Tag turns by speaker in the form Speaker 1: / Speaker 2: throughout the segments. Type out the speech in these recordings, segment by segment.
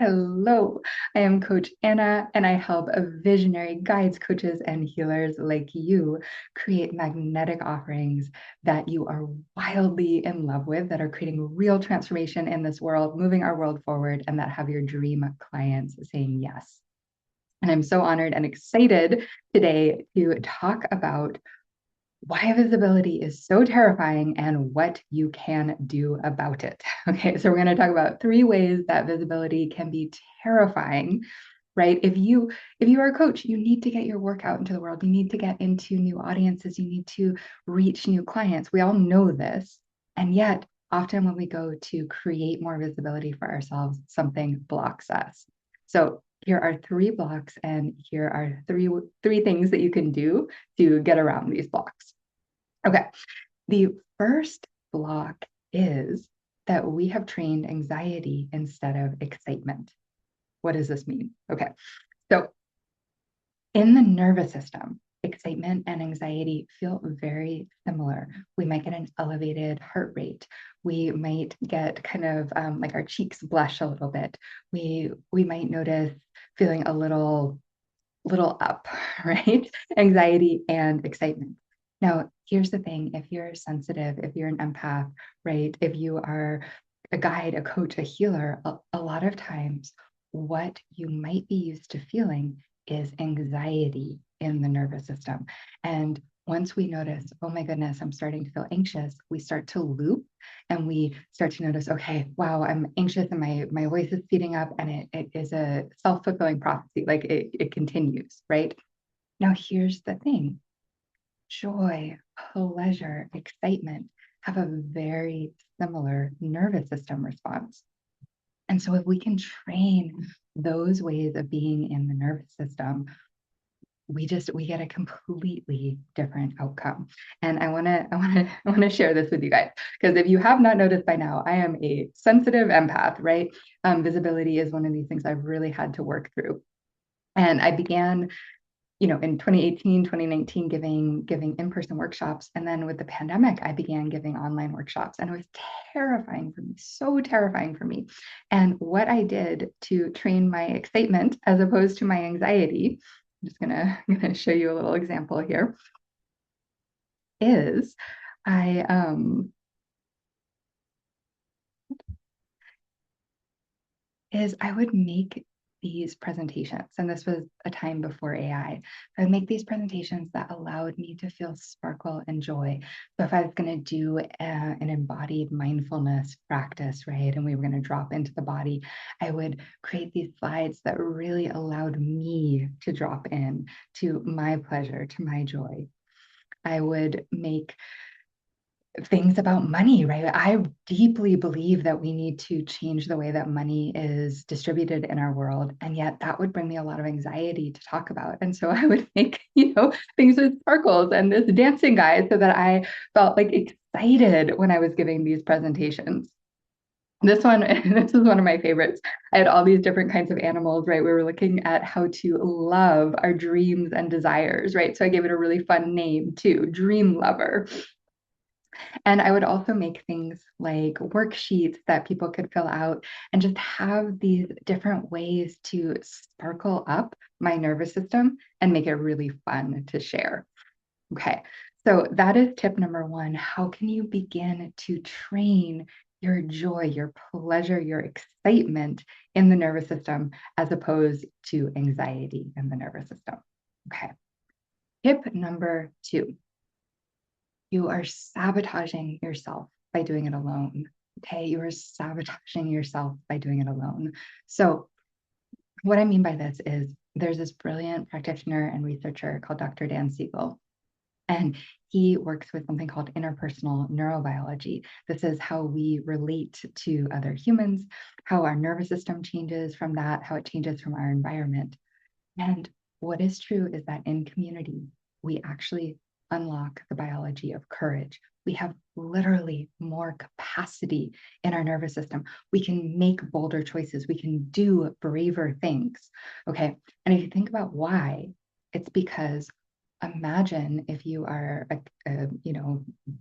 Speaker 1: Hello, I am Coach Anna, and I help visionary guides, coaches, and healers like you create magnetic offerings that you are wildly in love with, that are creating real transformation in this world, moving our world forward, and that have your dream clients saying yes. And I'm so honored and excited today to talk about why visibility is so terrifying and what you can do about it. Okay, so we're going to talk about 3 ways that visibility can be terrifying, right? If you are a coach, you need to get your work out into the world. You need to get into new audiences. You need to reach new clients. We all know this. And yet, often when we go to create more visibility for ourselves, something blocks us. So here are 3 blocks, and here are three things that you can do to get around these blocks. Okay, the first block is that we have trained anxiety instead of excitement. What does this mean? Okay, so in the nervous system, excitement and anxiety feel very similar. We might get an elevated heart rate. We might get kind of like our cheeks blush a little bit. We might notice feeling a little up, right? Anxiety and excitement. Now, here's the thing: if you're sensitive, if you're an empath, right? If you are a guide, a coach, a healer, a lot of times what you might be used to feeling is anxiety in the nervous system. And once we notice, oh my goodness, I'm starting to feel anxious, we start to loop and we start to notice, okay, wow, I'm anxious and my voice is speeding up, and it is a self-fulfilling prophecy. Like it continues, right? Now, here's the thing: joy, pleasure, excitement have a very similar nervous system response. And so if we can train those ways of being in the nervous system, we get a completely different outcome. And I want to share this with you guys, because if you have not noticed by now, I am a sensitive empath, right? Visibility is one of these things I've really had to work through. And I began, in 2018, 2019, giving in-person workshops. And then with the pandemic, I began giving online workshops, and it was terrifying for me, so terrifying for me. And what I did to train my excitement as opposed to my anxiety, I'm just gonna show you a little example here, is I I would make these presentations, and this was a time before AI. I would make these presentations that allowed me to feel sparkle and joy. So if I was going to do an embodied mindfulness practice, right, and we were going to drop into the body, I would create these slides that really allowed me to drop in to my pleasure, to my joy. I would make things about money, right? I deeply believe that we need to change the way that money is distributed in our world. And yet that would bring me a lot of anxiety to talk about. And so I would make, things with sparkles and this dancing guy so that I felt like excited when I was giving these presentations. This one, this is one of my favorites. I had all these different kinds of animals, right? We were looking at how to love our dreams and desires, right? So I gave it a really fun name too, Dream Lover. And I would also make things like worksheets that people could fill out and just have these different ways to sparkle up my nervous system and make it really fun to share. Okay, so that is tip number 1. How can you begin to train your joy, your pleasure, your excitement in the nervous system as opposed to anxiety in the nervous system? Okay, tip number 2: you are sabotaging yourself by doing it alone. Okay, you are sabotaging yourself by doing it alone. So, what I mean by this is there's this brilliant practitioner and researcher called Dr. Dan Siegel, and he works with something called interpersonal neurobiology. This is how we relate to other humans, how our nervous system changes from that, how it changes from our environment. And what is true is that in community, we actually unlock the biology of courage. We have literally more capacity in our nervous system. We can make bolder choices. We can do braver things. Okay. And if you think about why, it's because imagine if you are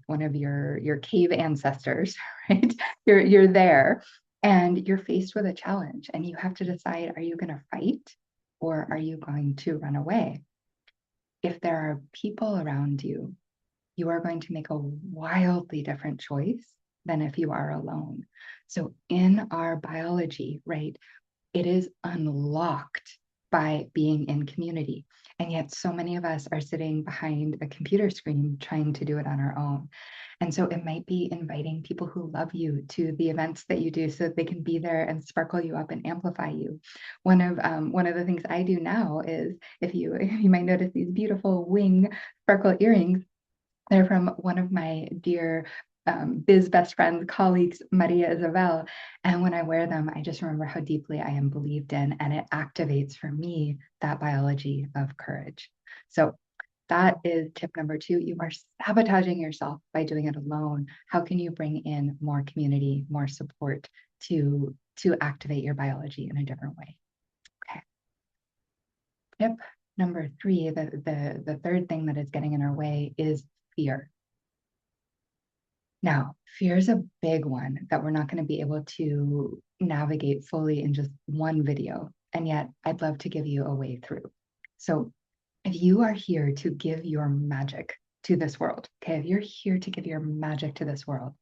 Speaker 1: one of your cave ancestors, right? You're there And you're faced with a challenge and you have to decide, are you going to fight or are you going to run away? If there are people around you, you are going to make a wildly different choice than if you are alone. So in our biology, right, it is unlocked by being in community. And yet, so many of us are sitting behind a computer screen trying to do it on our own. And so, it might be inviting people who love you to the events that you do so that they can be there and sparkle you up and amplify you. One of the things I do now is if you might notice these beautiful wing sparkle earrings. They're from one of my dear biz best friends, colleagues, Maria Isabel. And when I wear them, I just remember how deeply I am believed in, and it activates for me that biology of courage. So that is tip number 2. You are sabotaging yourself by doing it alone. How can you bring in more community, more support to activate your biology in a different way? Okay. Tip number 3, the third thing that is getting in our way is fear. Now, fear is a big one that we're not going to be able to navigate fully in just one video. And yet, I'd love to give you a way through. So, if you are here to give your magic to this world, okay, if you're here to give your magic to this world,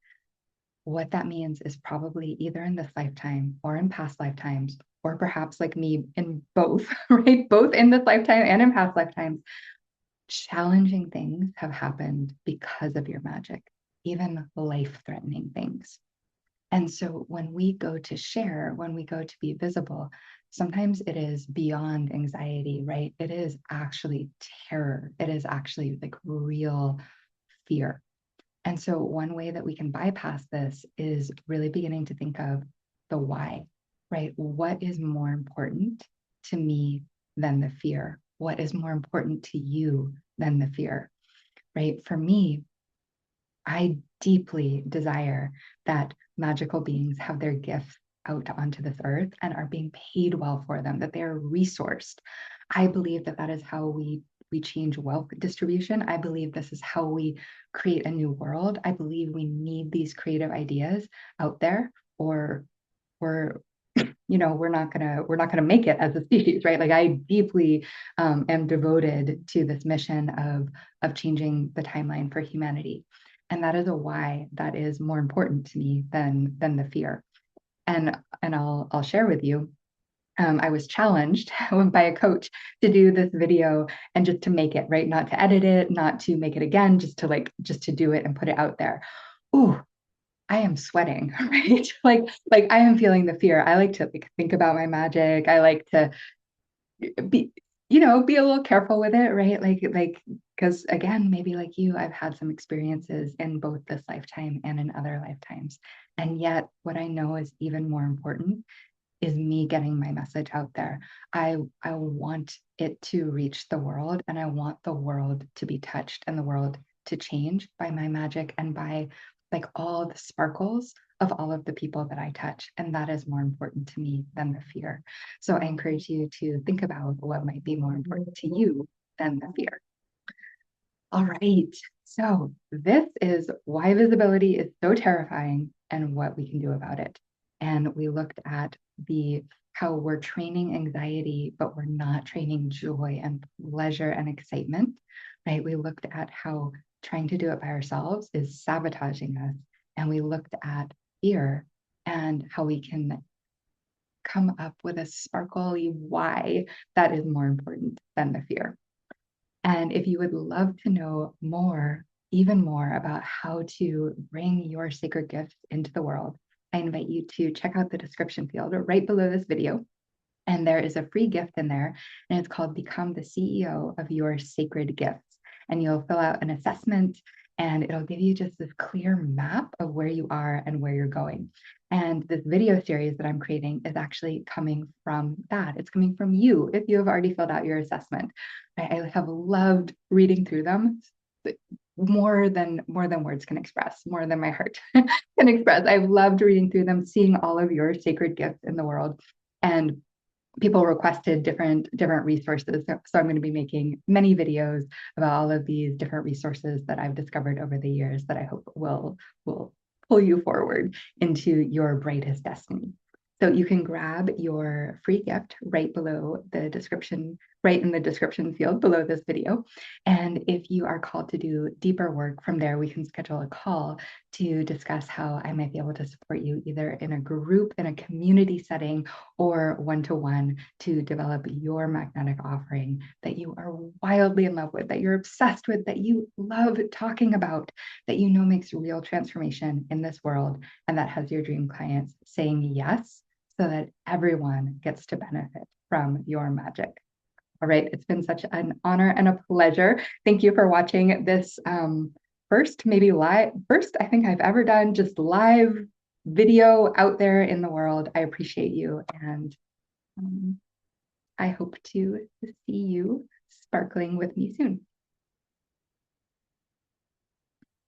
Speaker 1: what that means is probably either in this lifetime or in past lifetimes, or perhaps like me in both, right? Both in this lifetime and in past lifetimes, challenging things have happened because of your magic, even life-threatening things. And so when we go to share, when we go to be visible, sometimes it is beyond anxiety, right? It is actually terror. It is actually like real fear. And so one way that we can bypass this is really beginning to think of the why, right? What is more important to me than the fear? What is more important to you than the fear, right? For me, I deeply desire that magical beings have their gifts out onto this earth and are being paid well for them, that they're resourced. I believe that that is how we change wealth distribution. I believe this is how we create a new world. I believe we need these creative ideas out there, or we're we're not gonna make it as a species, right? Like I deeply am devoted to this mission of changing the timeline for humanity, and that is a why that is more important to me than the fear. And I'll share with you. I was challenged by a coach to do this video and just to make it, right? Not to edit it, not to make it again, just to do it and put it out there. Ooh, I am sweating, right? Like I am feeling the fear. I like to like think about my magic. I like to be, be a little careful with it, right? Like because again, maybe like you, I've had some experiences in both this lifetime and in other lifetimes. And yet what I know is even more important is me getting my message out there. I want it to reach the world, and I want the world to be touched and the world to change by my magic and by like all the sparkles of all of the people that I touch. And that is more important to me than the fear. So I encourage you to think about what might be more important to you than the fear. All right. So this is why visibility is so terrifying and what we can do about it. And we looked at the how we're training anxiety, but we're not training joy and pleasure and excitement, right? We looked at how trying to do it by ourselves is sabotaging us. And we looked at fear and how we can come up with a sparkly why that is more important than the fear. And if you would love to know more, even more about how to bring your sacred gifts into the world, I invite you to check out the description field right below this video. And there is a free gift in there, and it's called Become the CEO of Your Sacred Gifts. And you'll fill out an assessment, and it'll give you just this clear map of where you are and where you're going. And this video series that I'm creating is actually coming from that. It's coming from you if you have already filled out your assessment. I have loved reading through them more than words can express, more than my heart can express. I've loved reading through them, seeing all of your sacred gifts in the world. And people requested different resources. So I'm going to be making many videos about all of these different resources that I've discovered over the years that I hope will pull you forward into your brightest destiny. So you can grab your free gift right below the description, right in the description field below this video. And if you are called to do deeper work from there, we can schedule a call to discuss how I might be able to support you either in a group, in a community setting, or one-to-one to develop your magnetic offering that you are wildly in love with, that you're obsessed with, that you love talking about, that you know makes real transformation in this world, and that has your dream clients saying yes so that everyone gets to benefit from your magic. All right, it's been such an honor and a pleasure. Thank you for watching this first, maybe live, first I think I've ever done just live video out there in the world. I appreciate you, and I hope to see you sparkling with me soon.